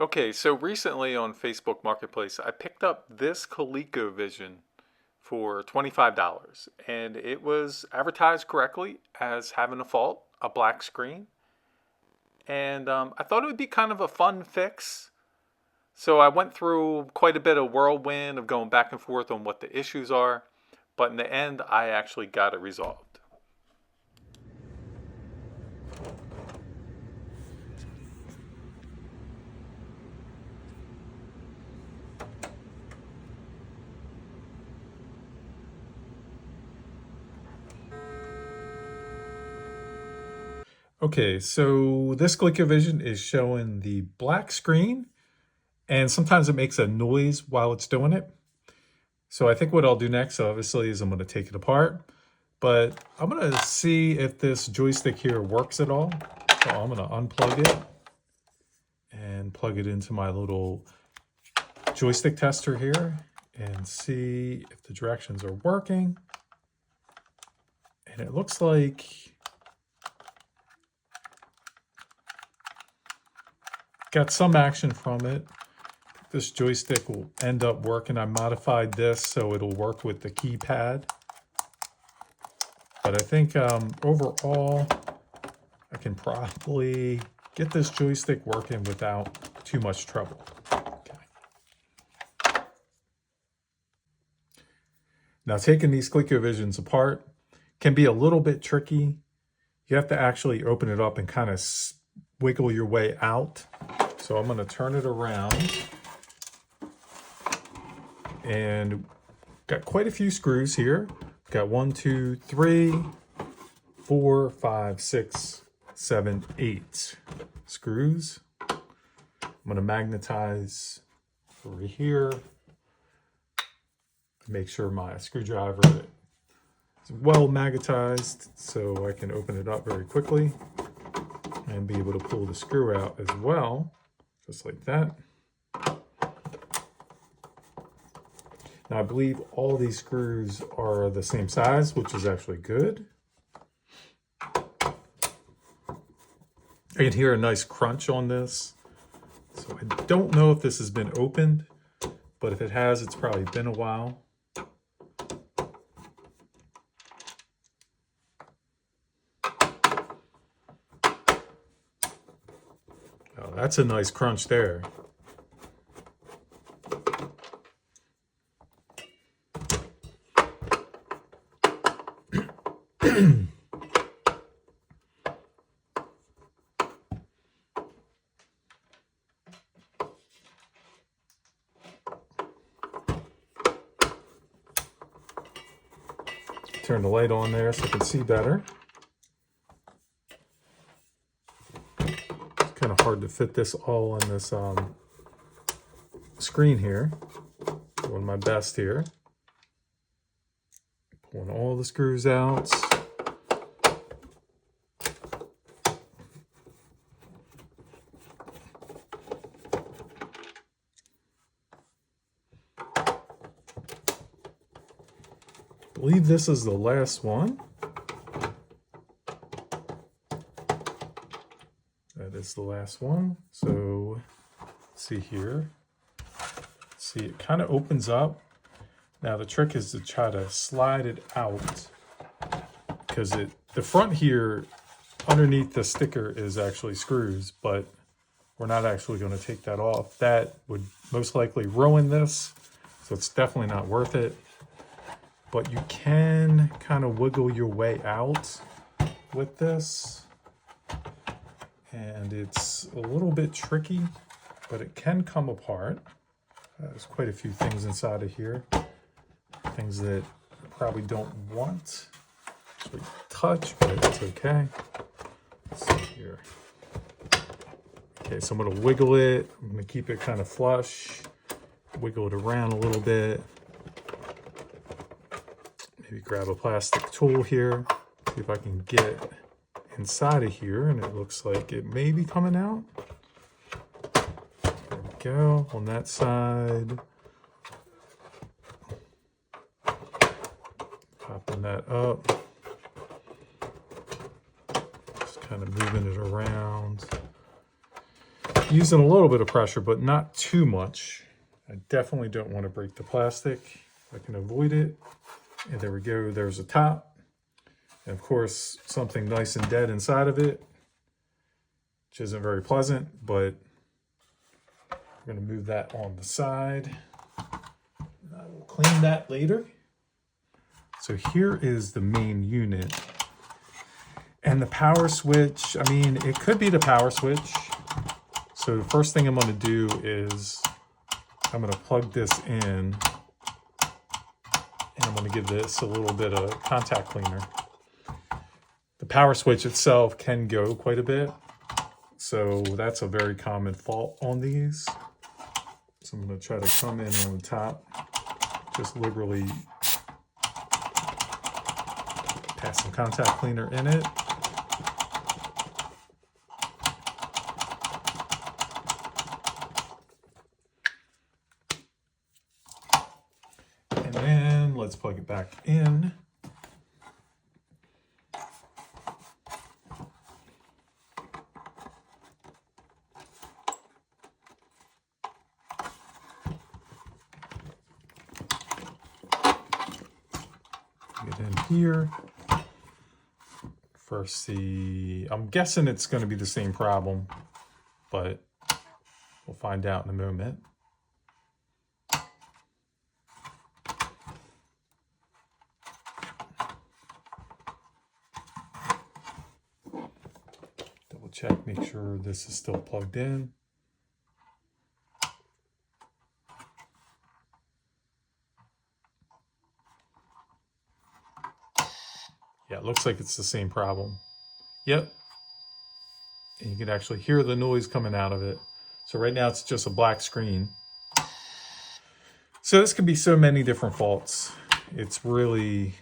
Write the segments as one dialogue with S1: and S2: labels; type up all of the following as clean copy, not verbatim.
S1: Okay, so recently on Facebook Marketplace, I picked up this ColecoVision for $25, and it was advertised correctly as having a fault, a black screen. And I thought it would be kind of a fun fix. So I went through quite a bit of whirlwind of going back and forth on what the issues are, but in the end, I actually got it resolved. Okay, so this ColecoVision is showing the black screen, and sometimes it makes a noise while it's doing it. So I think what I'll do next, obviously, is I'm going to take it apart, but I'm going to see if this joystick here works at all. So I'm going to unplug it and plug it into my little joystick tester here and see if the directions are working. And it looks like got some action from it. This joystick will end up working. I modified this so it'll work with the keypad. But I think overall, I can probably get this joystick working without too much trouble. Okay. Now, taking these ColecoVisions apart can be a little bit tricky. You have to actually open it up and kind of wiggle your way out. So I'm going to turn it around. And got quite a few screws here. Got 1, 2, 3, 4, 5, 6, 7, 8 screws. I'm going to magnetize over here. Make sure my screwdriver is well magnetized so I can open it up very quickly and be able to pull the screw out as well, just like that. Now, I believe all these screws are the same size, which is actually good. I can hear a nice crunch on this. So I don't know if this has been opened, but if it has, it's probably been a while. Oh, that's a nice crunch there. Turn the light on there so I can see better. It's kind of hard to fit this all on this screen here. Doing my best here. Pulling all the screws out. I believe this is the last one. That is the last one. So let's see here. See, it kind of opens up. Now the trick is to try to slide it out because the front here underneath the sticker is actually screws, but we're not actually going to take that off. That would most likely ruin this, so it's definitely not worth it. But you can kind of wiggle your way out with this. And it's a little bit tricky, but it can come apart. There's quite a few things inside of here. Things that I probably don't want to touch, but it's okay. Let's see here. Okay, so I'm going to wiggle it. I'm going to keep it kind of flush. Wiggle it around a little bit. Maybe grab a plastic tool here, see if I can get inside of here, and it looks like it may be coming out. There we go, on that side. Popping that up. Just kind of moving it around. using a little bit of pressure, but not too much. I definitely don't want to break the plastic. I can avoid it. And there we go, there's the top. And of course, something nice and dead inside of it, which isn't very pleasant, but I'm going to move that on the side. I will clean that later. So here is the main unit. And the power switch, I mean, it could be the power switch. So the first thing I'm going to do is I'm going to plug this in. And I'm going to give this a little bit of contact cleaner. The power switch itself can go quite a bit. So that's a very common fault on these. So I'm going to try to come in on the top, just liberally pass some contact cleaner in it. And then let's plug it back in. Get in here. First, I'm guessing it's going to be the same problem, but we'll find out in a moment. Double check, make sure this is still plugged in. Yeah, it looks like it's the same problem. Yep. And you can actually hear the noise coming out of it. So right now it's just a black screen. So this could be so many different faults. It's really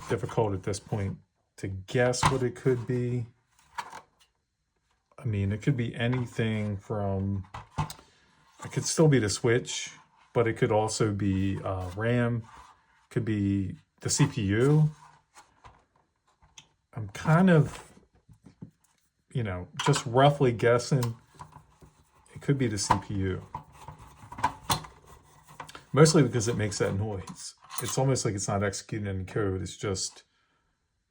S1: difficult at this point to guess what it could be. I mean, it could be anything from, it could still be the switch, but it could also be RAM, could be the CPU. I'm kind of, you know, just roughly guessing it could be the CPU. Mostly because it makes that noise. It's almost like it's not executing any code. It's just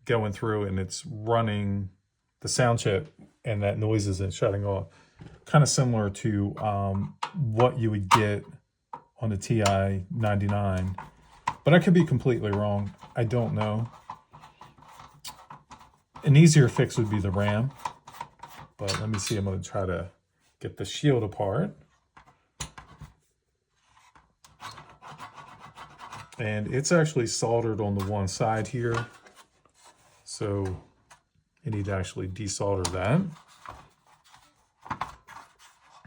S1: going through and it's running the sound chip and that noise isn't shutting off. Kind of similar to what you would get on the TI 99. But I could be completely wrong. I don't know. An easier fix would be the RAM. But let me see, I'm going to try to get the shield apart. And it's actually soldered on the one side here. So you need to actually desolder that.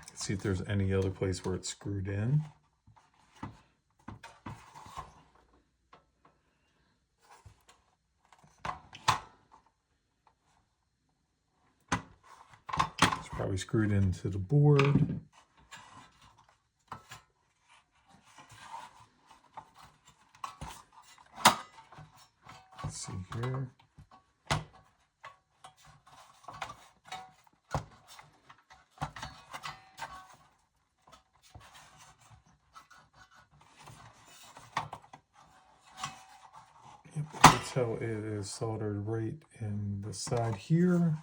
S1: Let's see if there's any other place where it's screwed in. It's probably screwed into the board. Let's see here. Yep, that's how it is soldered right in the side here.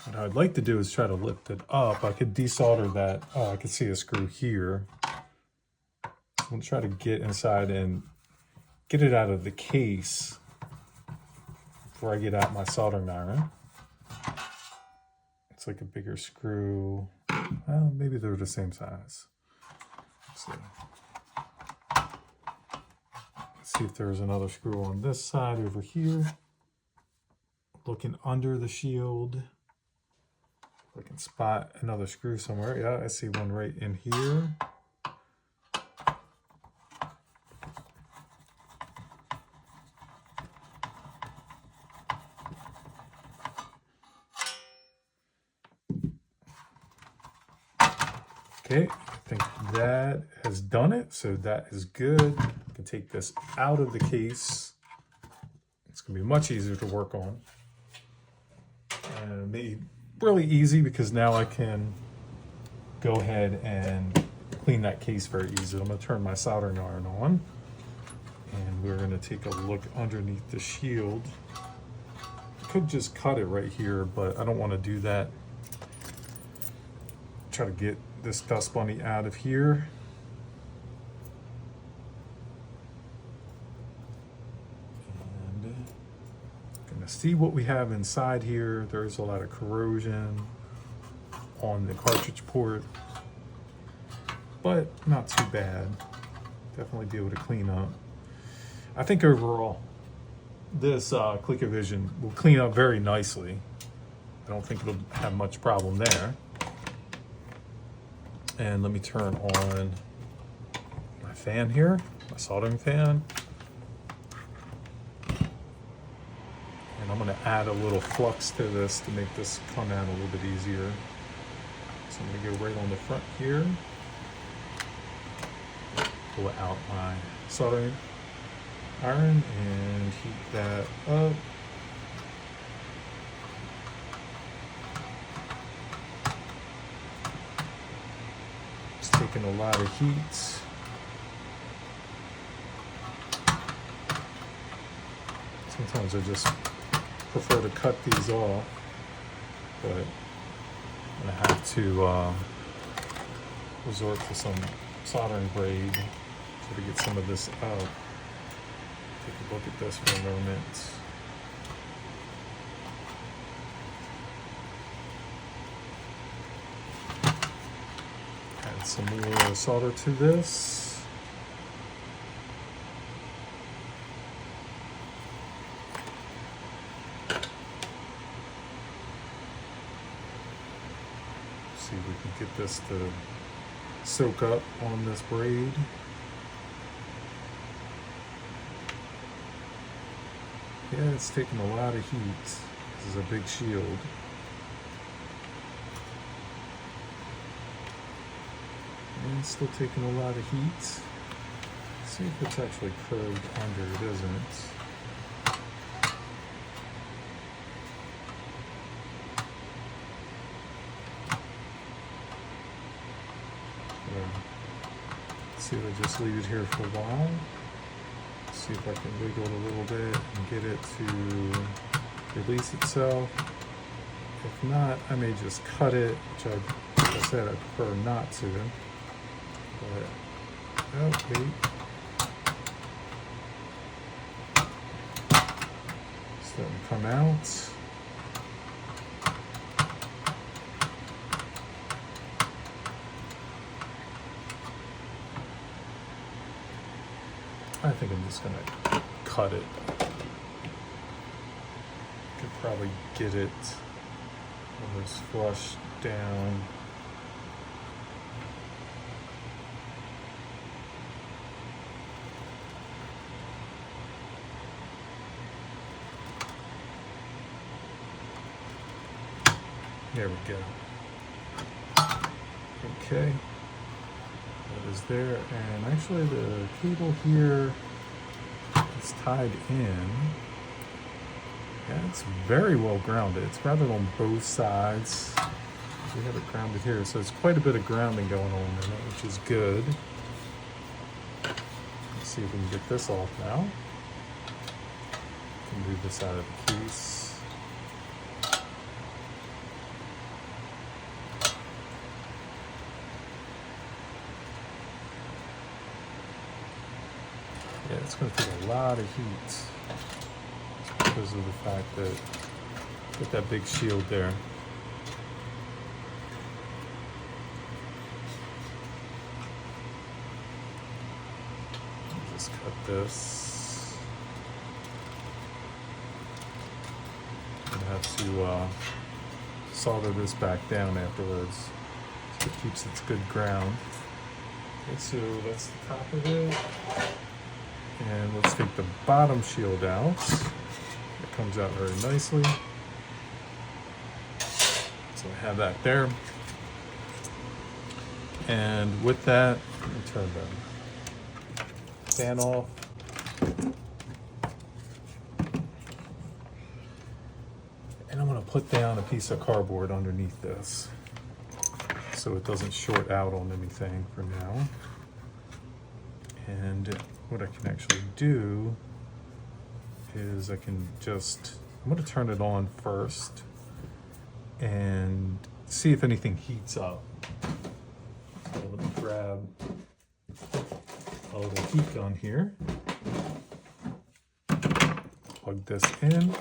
S1: What I'd like to do is try to lift it up. I could desolder that. Oh, I can see a screw here. I'm going to try to get inside and get it out of the case before I get out my soldering iron. It's like a bigger screw. Well, maybe they're the same size. Let's see if there's another screw on this side over here. Looking under the shield. I can spot another screw somewhere. Yeah, I see one right in here. Okay, I think that has done it. So that is good. Give can take this out of the case. It's going to be much easier to work on. And made really easy because now I can go ahead and clean that case very easily. I'm going to turn my soldering iron on, and we're going to take a look underneath the shield. I could just cut it right here, but I don't want to do that. Try to get this dust bunny out of here. And gonna see what we have inside here. There's a lot of corrosion on the cartridge port, but not too bad. Definitely be able to clean up. I think overall, this Colecovision will clean up very nicely. I don't think it'll have much problem there. And let me turn on my fan here, my soldering fan. And I'm gonna add a little flux to this to make this come out a little bit easier. So I'm gonna go right on the front here. Pull out my soldering iron and heat that up. It's taking a lot of heat. Sometimes I just prefer to cut these off, but I'm gonna have to resort to some soldering braid to get some of this out. Take a look at this for a moment. Add some more solder to this. See if we can get this to soak up on this braid. Yeah, it's taking a lot of heat. This is a big shield. And it's still taking a lot of heat. Let's see if it's actually curved under. It isn't. See if I just leave it here for a while. See if I can wiggle it a little bit and get it to release itself. If not, I may just cut it, which like I said, I prefer not to. But, okay. Just let them come out. I think I'm just gonna cut it. Could probably get it almost flush down. There we go. Okay. That is there, and actually the cable here is tied in. Yeah, it's very well grounded. It's grounded on both sides. We have it grounded here, so there's quite a bit of grounding going on in it, which is good. Let's see if we can get this off now. Can move this out of the case. Yeah, it's going to take a lot of heat just because of the fact that with that big shield there. Just cut this. I'm going to have to solder this back down afterwards so it keeps its good ground. Okay, so that's the top of it. And let's take the bottom shield out. It comes out very nicely. So I have that there. And with that, let me turn fan off. And I'm going to put down a piece of cardboard underneath this so it doesn't short out on anything for now. And what I can actually do is I can just, I'm going to turn it on first and see if anything heats up. So let me grab a little heat gun here. Plug this in.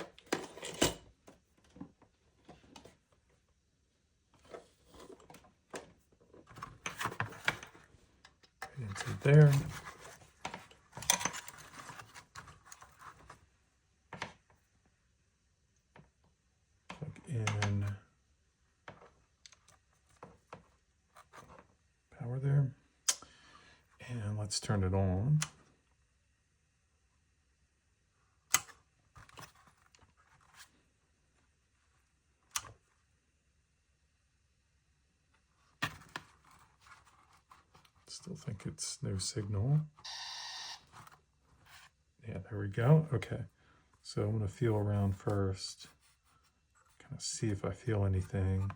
S1: Into there. Plug in power there. And let's turn it on. Still think it's no signal. Yeah, there we go. Okay, so I'm going to feel around first, kind of see if I feel anything.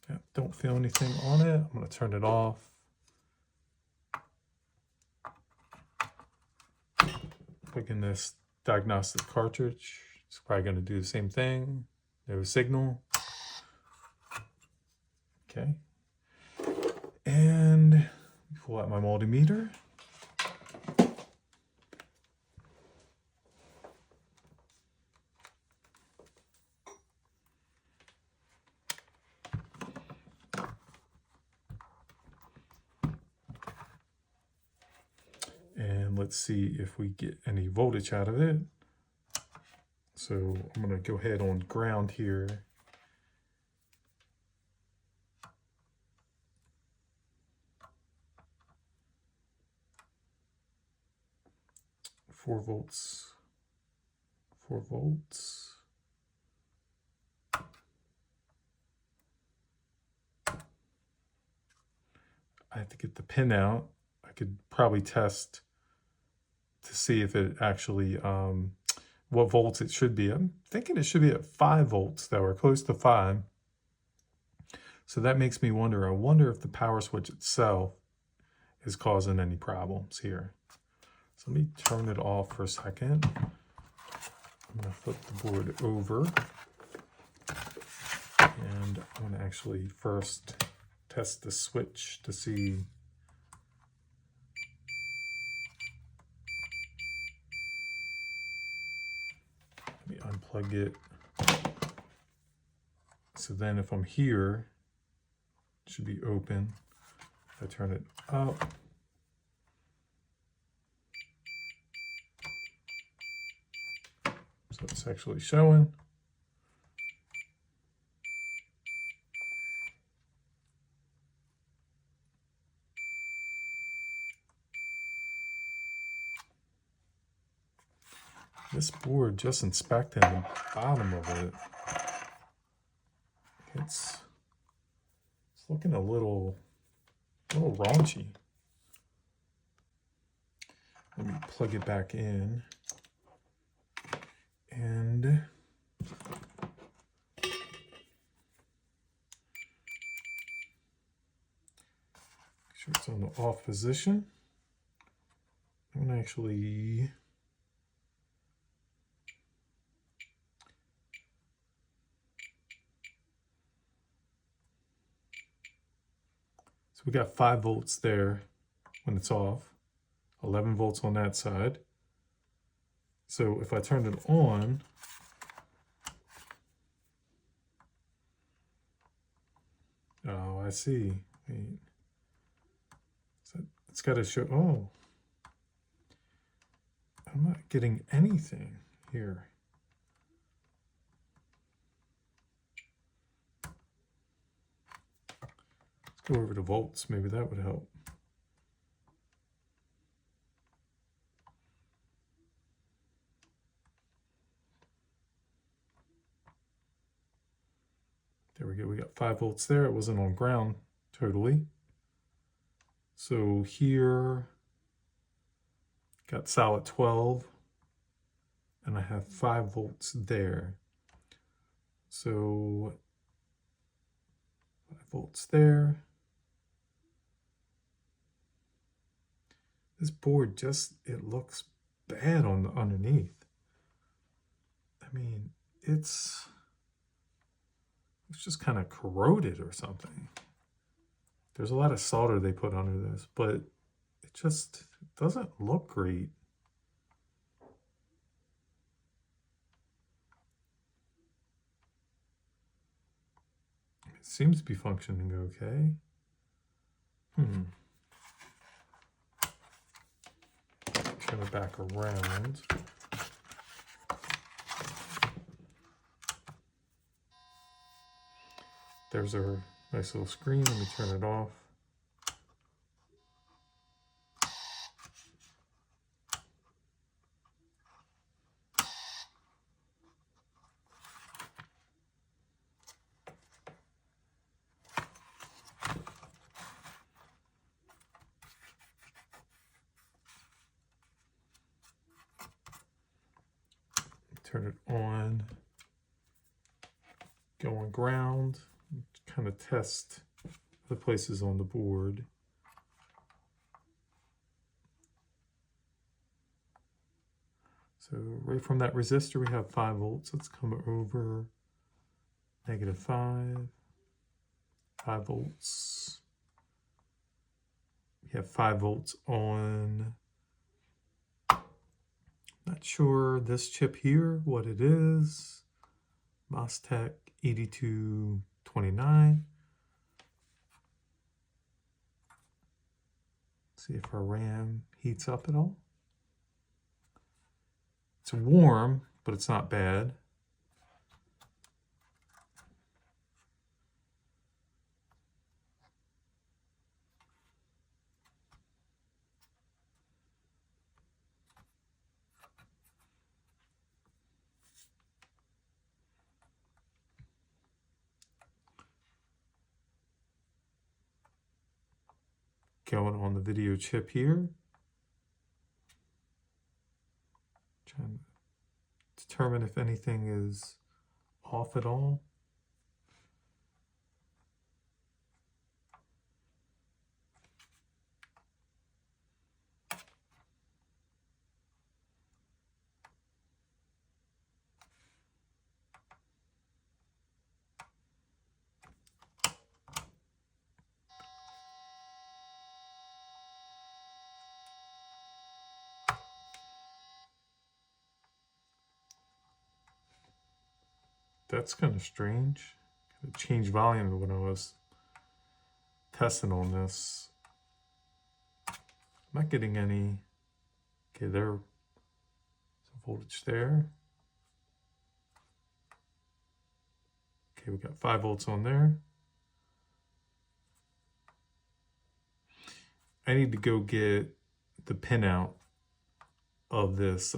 S1: Yeah, don't feel anything on it. I'm going to turn it off. Plug in this diagnostic cartridge. It's probably going to do the same thing. No signal. Okay. And pull out my multimeter. And let's see if we get any voltage out of it. So I'm going to go ahead on ground here. Four volts. I have to get the pin out. I could probably test to see if it actually, what volts it should be. I'm thinking it should be at 5 volts though, or close to 5. So that makes me wonder, I wonder if the power switch itself is causing any problems here. So let me turn it off for a second. I'm going to flip the board over. And I'm going to actually first test the switch to see. Let me unplug it. So then if I'm here, it should be open. If I turn it up. So it's actually showing. This board, just inspecting the bottom of it, it's looking a little raunchy. Let me plug it back in. And make sure it's on the off position. I'm going to actually so we got 5 volts there when it's off, 11 volts on that side. So if I turn it on, oh, I see. Wait. So it's got to show, oh, I'm not getting anything here. Go over to volts, maybe that would help. There we go, we got 5 volts there. It wasn't on ground totally. So here, got solid 12, and I have 5 volts there. So 5 volts there. This board just, it looks bad on the underneath. I mean, it's just kind of corroded or something. There's a lot of solder they put under this, but it just doesn't look great. It seems to be functioning okay. Turn it back around. There's our nice little screen. Let me turn it off. Turn it on. Go on ground. Kind of test the places on the board. So right from that resistor we have 5 volts. Let's come over -5, 5 volts. We have 5 volts on, not sure this chip here, what it is. MOSTEC 8229. See if our RAM heats up at all. It's warm, but it's not bad. Going on the video chip here. Trying to determine if anything is off at all. That's kind of strange. Gotta change volume when I was testing on this. I'm not getting any. Okay, there's some voltage there. Okay, we got 5 volts on there. I need to go get the pinout of this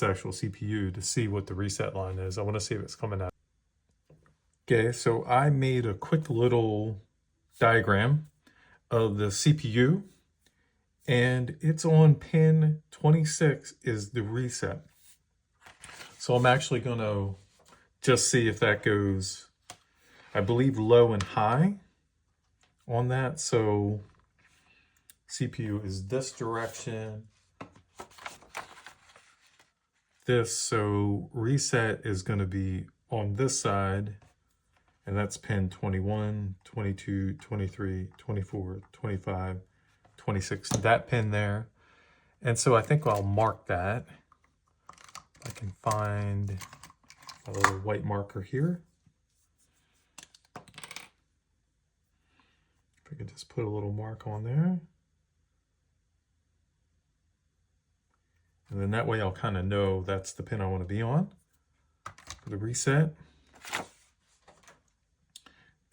S1: actual CPU to see what the reset line is. I want to see if it's coming out. Okay, so I made a quick little diagram of the CPU, and it's on pin 26 is the reset. So I'm actually going to just see if that goes, I believe, low and high on that. So CPU is this direction. So reset is going to be on this side, and that's pin 21, 22, 23, 24, 25, 26, that pin there. And so I think I'll mark that. I can find a little white marker here. If I could just put a little mark on there. And then that way I'll kind of know that's the pin I want to be on for the reset.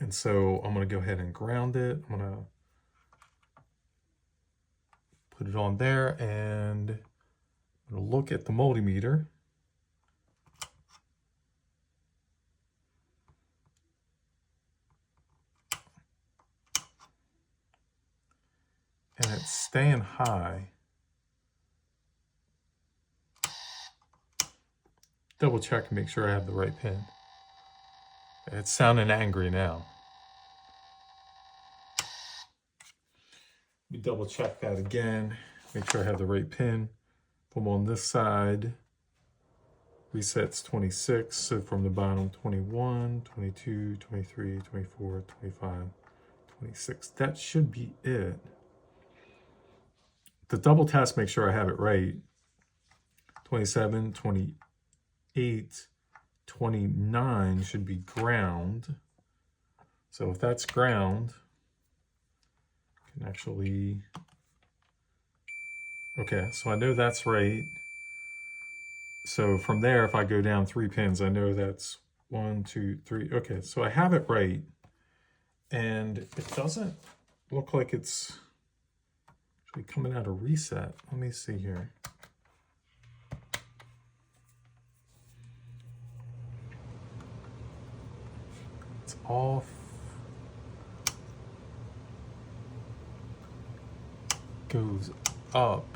S1: And so I'm going to go ahead and ground it. I'm going to put it on there, and I'm going to look at the multimeter. And it's staying high. Double check and make sure I have the right pin. It's sounding angry now. Let me double check that again. Make sure I have the right pin. From on this side, resets 26. So from the bottom, 21, 22, 23, 24, 25, 26. That should be it. The double test, make sure I have it right. 27, 28, 29 should be ground. So if that's ground, I can actually, okay, so I know that's right. So from there, if I go down 3 pins, I know that's 1, 2, 3. Okay, so I have it right. And it doesn't look like it's actually coming out of reset. Let me see here. It's off. Goes up.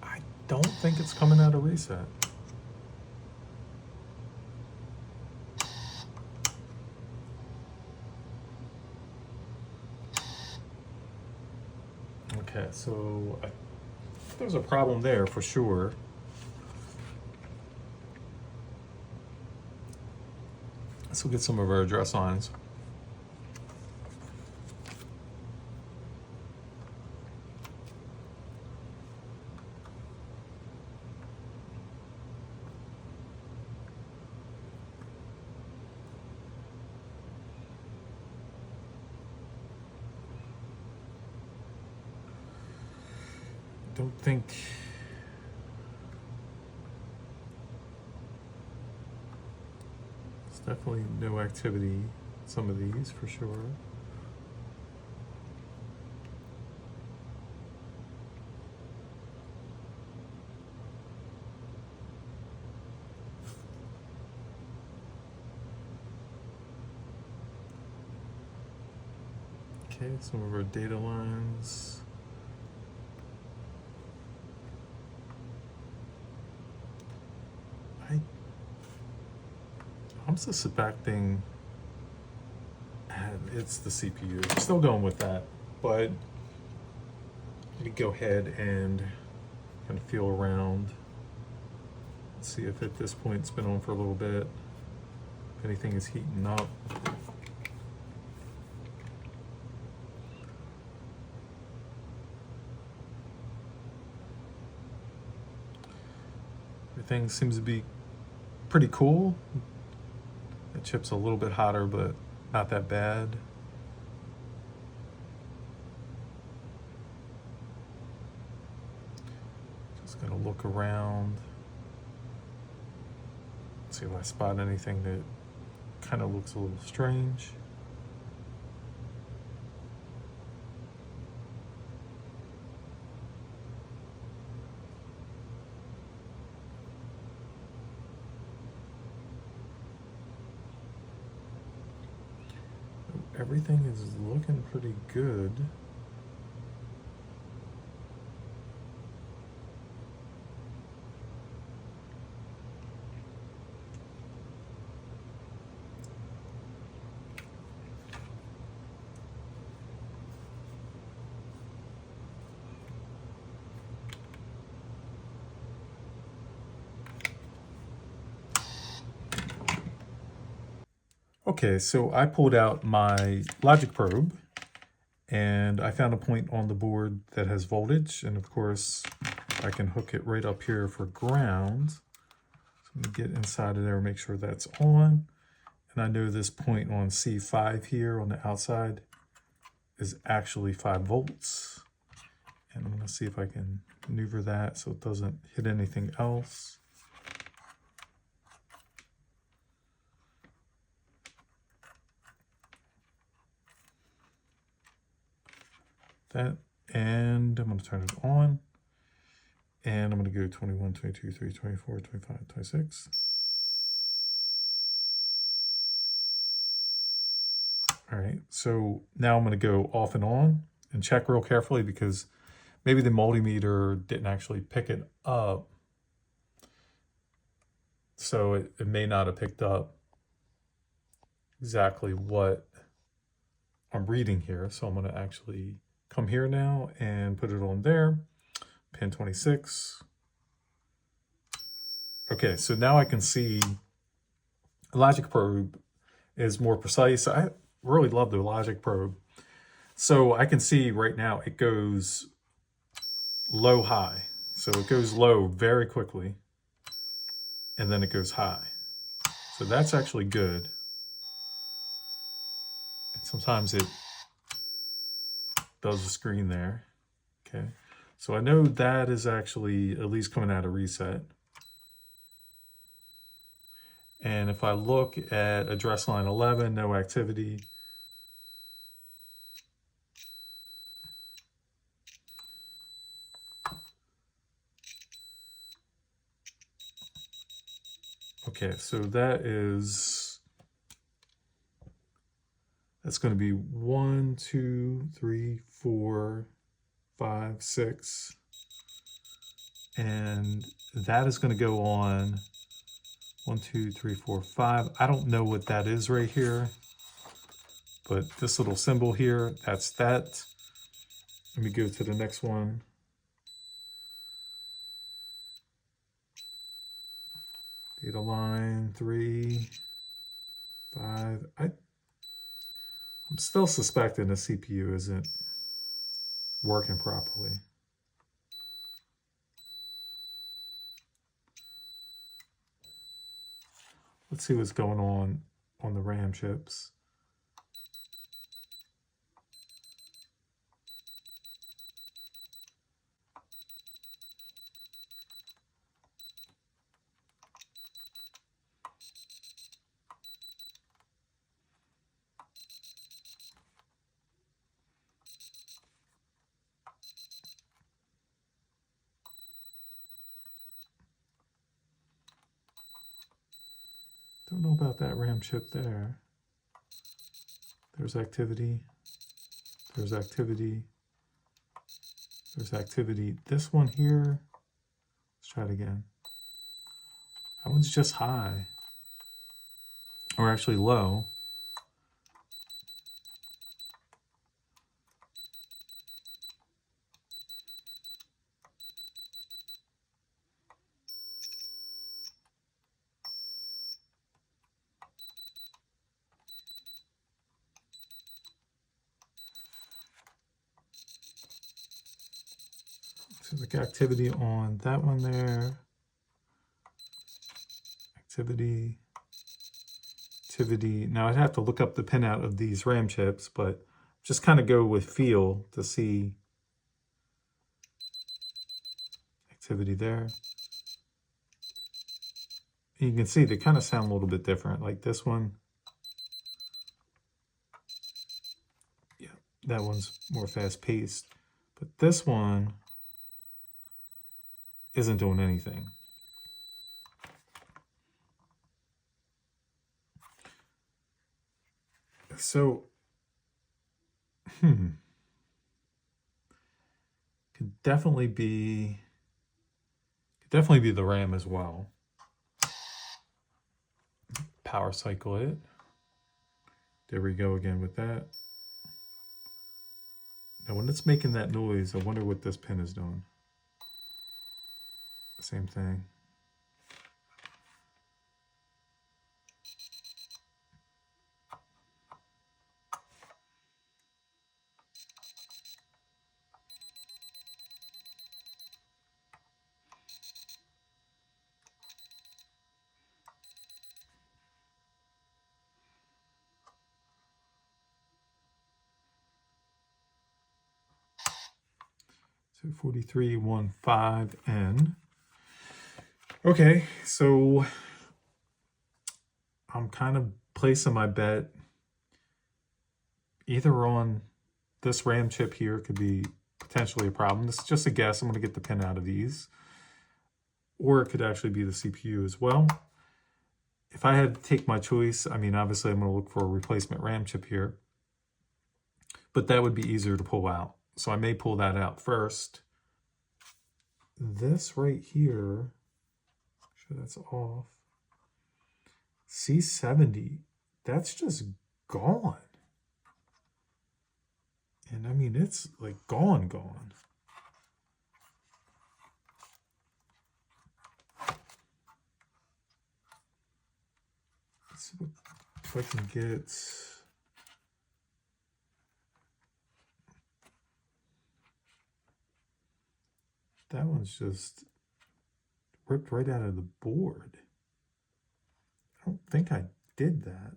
S1: I don't think it's coming out of reset. Okay, so there's a problem there for sure. Let's look at some of our address lines. Don't think there's definitely no activity in some of these for sure. Okay, some of our data lines. I'm suspecting it's the CPU. I'm still going with that, but let me go ahead and kind of feel around. See if at this point it's been on for a little bit. If anything is heating up. Everything seems to be pretty cool. The chip's a little bit hotter, but not that bad. Just gonna look around. See if I spot anything that kind of looks a little strange. Everything is looking pretty good. Okay, so I pulled out my logic probe and I found a point on the board that has voltage, and of course I can hook it right up here for ground. So let me get inside of there and make sure that's on. And I know this point on C5 here on the outside is actually 5 volts. And I'm gonna see if I can maneuver that so it doesn't hit anything else. that, and I'm going to turn it on. And I'm going to go 21, 22, 23, 24, 25, 26. All right, so now I'm going to go off and on and check real carefully because maybe the multimeter didn't actually pick it up. So it may not have picked up exactly what I'm reading here. So I'm going to actually come here now and put it on there. Pin 26. Okay, so now I can see the logic probe is more precise. I really love the logic probe. So I can see right now it goes low, high. So it goes low very quickly, and then it goes high. So that's actually good. Sometimes it does the screen there. Okay, so I know that is actually at least coming out of reset. And if I look at address line 11, no activity. Okay, so that's going to be 1, 2, 3, 4, 5, 6. And that is going to go on 1, 2, 3, 4, 5. I don't know what that is right here, but this little symbol here, that's that. Let me go to the next one. Data line 3, 5. I'm still suspecting the CPU isn't working properly. Let's see what's going on the RAM chips. Don't know about that RAM chip there. There's activity. There's activity. There's activity. This one here, let's try it again. That one's just high. Or actually low. So the activity on that one there. Activity. Activity. Now I'd have to look up the pinout of these RAM chips, but just kind of go with feel to see activity there. And you can see they kind of sound a little bit different, like this one. Yeah, that one's more fast-paced, but this one isn't doing anything. So, could definitely be the RAM as well. Power cycle it. There we go again with that. Now when it's making that noise, I wonder what this pin is doing. Same thing. So 4315N. Okay, so I'm kind of placing my bet either on this RAM chip here could be potentially a problem. This is just a guess. I'm going to get the pin out of these. Or it could actually be the CPU as well. If I had to take my choice, I mean, obviously I'm going to look for a replacement RAM chip here. But that would be easier to pull out. So I may pull that out first. This right here, make sure that's off. C70, that's just gone. And I mean, it's like gone. Let's see if I can get... That one's just ripped right out of the board. I don't think I did that.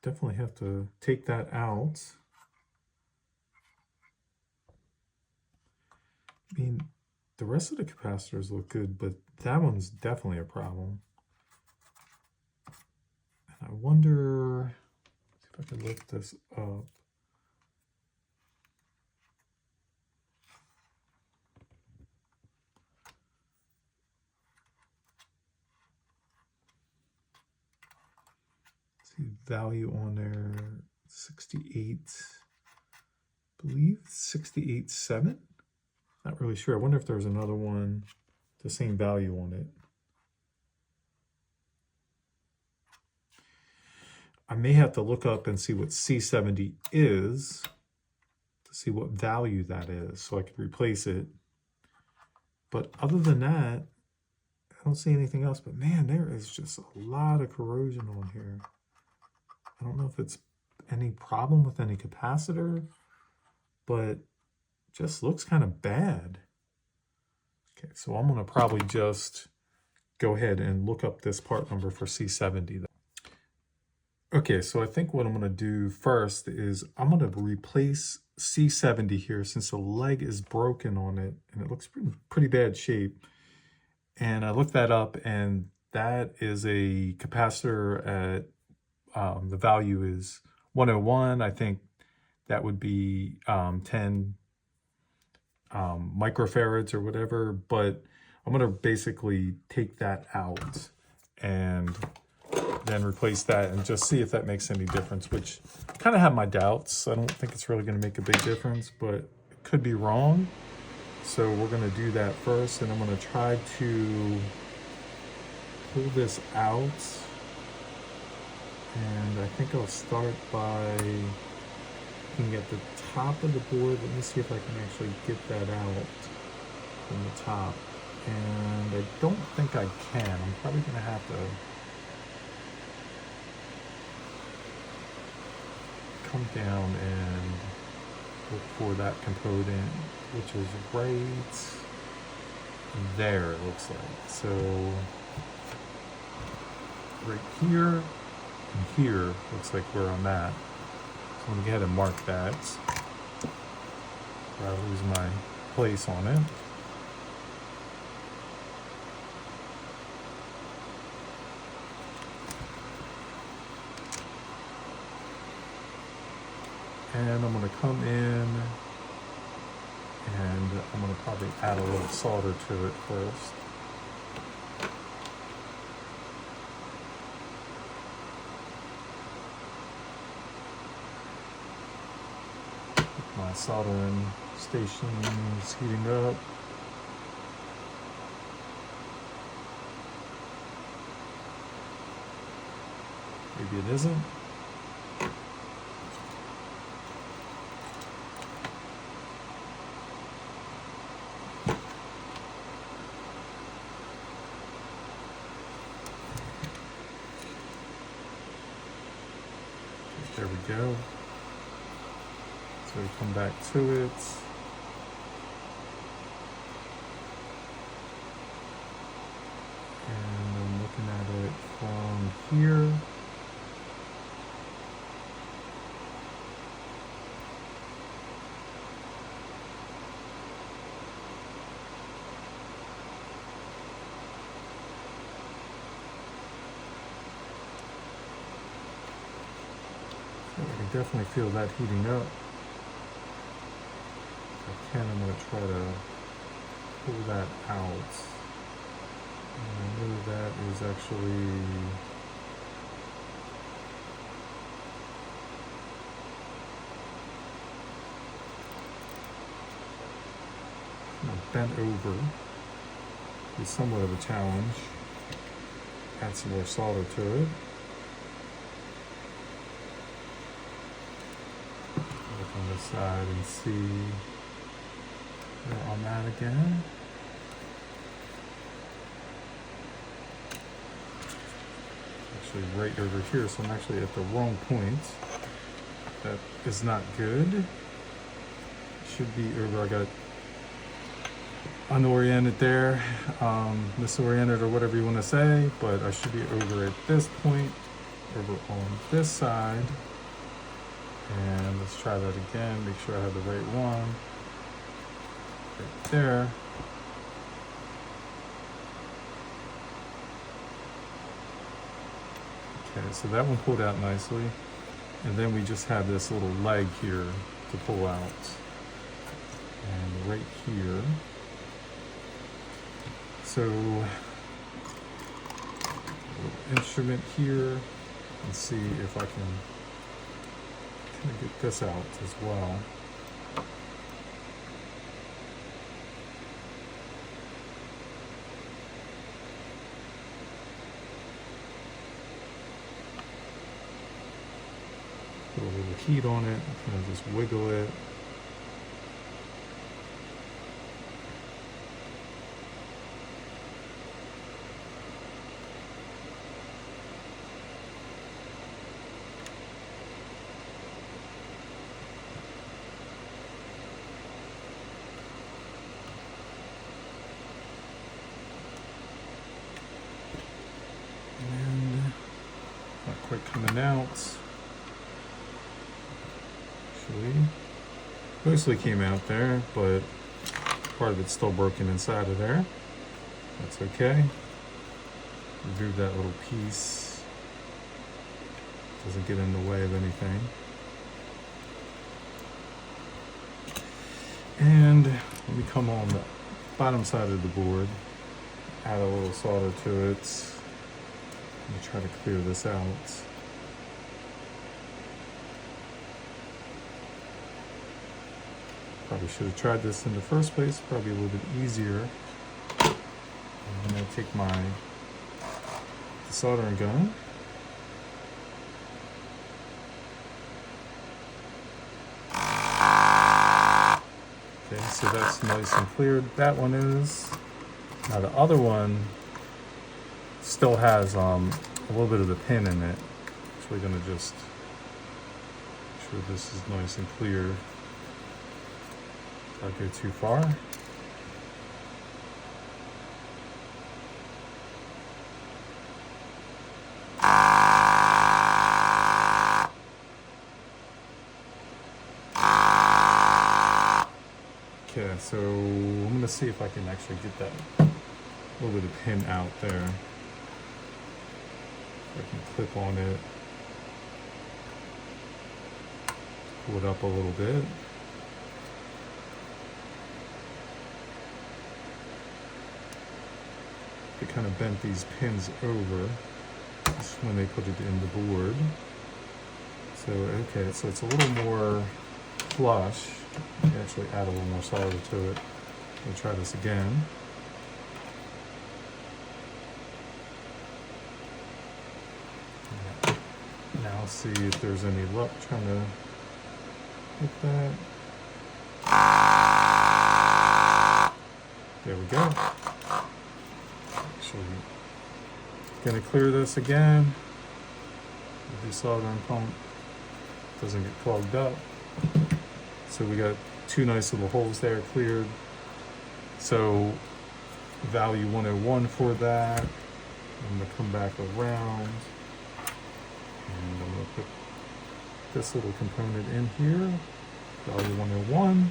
S1: Definitely have to take that out. I mean, the rest of the capacitors look good, but that one's definitely a problem. And I wonder if I can lift this up. Value on there, 68, I believe 68.7. Not really sure. I wonder if there's another one, the same value on it. I may have to look up and see what C70 is to see what value that is so I could replace it. But other than that, I don't see anything else. But man, there is just a lot of corrosion on here. I don't know if it's any problem with any capacitor, but just looks kind of bad. Okay, so I'm going to probably just go ahead and look up this part number for C70. Okay, so I think what I'm going to do first is I'm going to replace C70 here since the leg is broken on it and it looks pretty bad shape. And I looked that up and that is a capacitor at the value is 101. I think that would be 10 microfarads or whatever, but I'm going to basically take that out and then replace that and just see if that makes any difference, which I kind of have my doubts. I don't think it's really going to make a big difference, but it could be wrong. So we're going to do that first, and I'm going to try to pull this out. And I think I'll start by looking at the top of the board. Let me see if I can actually get that out from the top. And I don't think I can. I'm probably going to have to come down and look for that component, which is right there, it looks like. So right here. And here looks like we're on that. So I'm going to go ahead and mark that. Or I'll lose my place on it. And I'm going to come in and I'm going to probably add a little solder to it first. My soldering station is heating up. Maybe it isn't. There we go. So we come back to it. And I'm looking at it from here. definitely feel that heating up. If I can, I'm going to try to pull that out. And I know that is actually bent over. It's somewhat of a challenge. Add some more solder to it. Look on this side and see where I'm at again. Actually right over here, so I'm actually at the wrong point. That is not good. It should be over. I got unoriented there, misoriented or whatever you want to say, but I should be over at this point, over on this side. And let's try that again, make sure I have the right one. Right there. Okay, so that one pulled out nicely. And then we just have this little leg here to pull out. And right here. So, little instrument here, and see if I can kind of get this out as well. Put a little heat on it, kind of just wiggle it. Not quite coming out. Actually, mostly came out there, but part of it's still broken inside of there. That's okay. Remove that little piece. Doesn't get in the way of anything. And let me come on the bottom side of the board, add a little solder to it. Let me try to clear this out. Probably should have tried this in the first place, probably a little bit easier. I'm going to take my soldering gun. Okay, so that's nice and cleared. That one is. Now the other one still has a little bit of the pin in it. So we're going to just make sure this is nice and clear. Don't go too far. Okay, so I'm going to see if I can actually get that little bit of pin out there. I can clip on it, pull it up a little bit. They kind of bent these pins over when they put it in the board. So, okay, so it's a little more flush. You actually add a little more solder to it. We'll try this again. Now see if there's any luck trying to hit that. There we go. Actually, gonna clear this again. The desoldering pump doesn't get clogged up. So we got two nice little holes there cleared. So value 101 for that. I'm gonna come back around and I'm gonna put this little component in here. Value 101.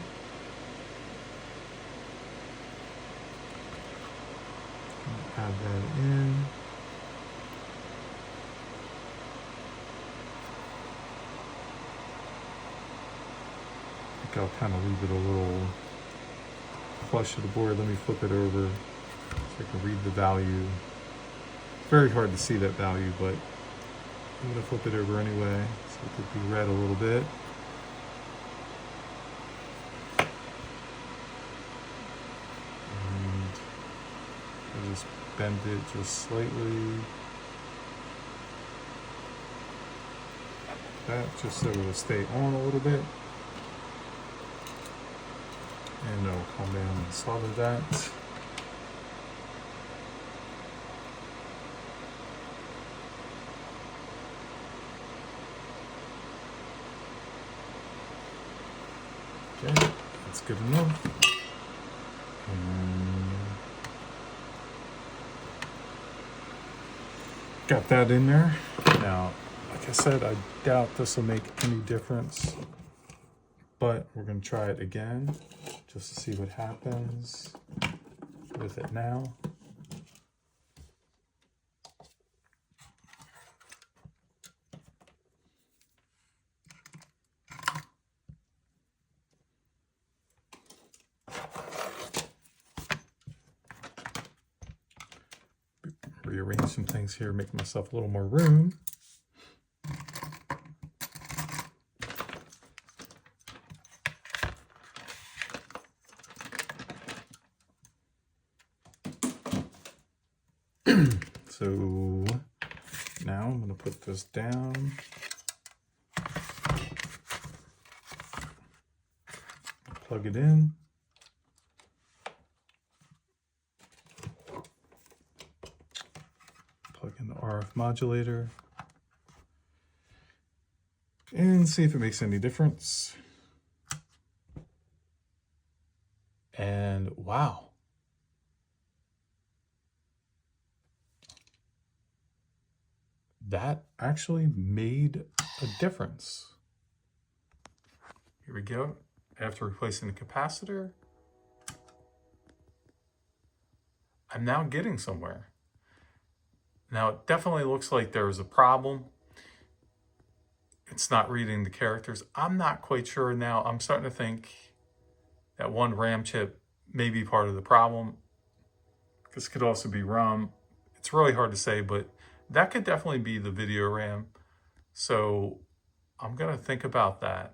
S1: Add that in. think I'll kind of leave it a little flush to the board. Let me flip it over so I can read the value. It's very hard to see that value, but I'm going to flip it over anyway so it could be read a little bit. And I'll just bend it just slightly. That just so it'll stay on a little bit. And I'll come down and solder that. Okay, that's good enough. Got that in there. Now, like I said, I doubt this will make any difference, but we're going to try it again just to see what happens with it now. Rearrange some things here, make myself a little more room. So now I'm going to put this down. Plug it in. Plug in the RF modulator. And see if it makes any difference. And wow. That actually made a difference. Here we go. After replacing the capacitor, I'm now getting somewhere. Now, it definitely looks like there was a problem. It's not reading the characters. I'm not quite sure now. I'm starting to think that one RAM chip may be part of the problem. This could also be ROM. It's really hard to say, but that could definitely be the video RAM. So I'm going to think about that.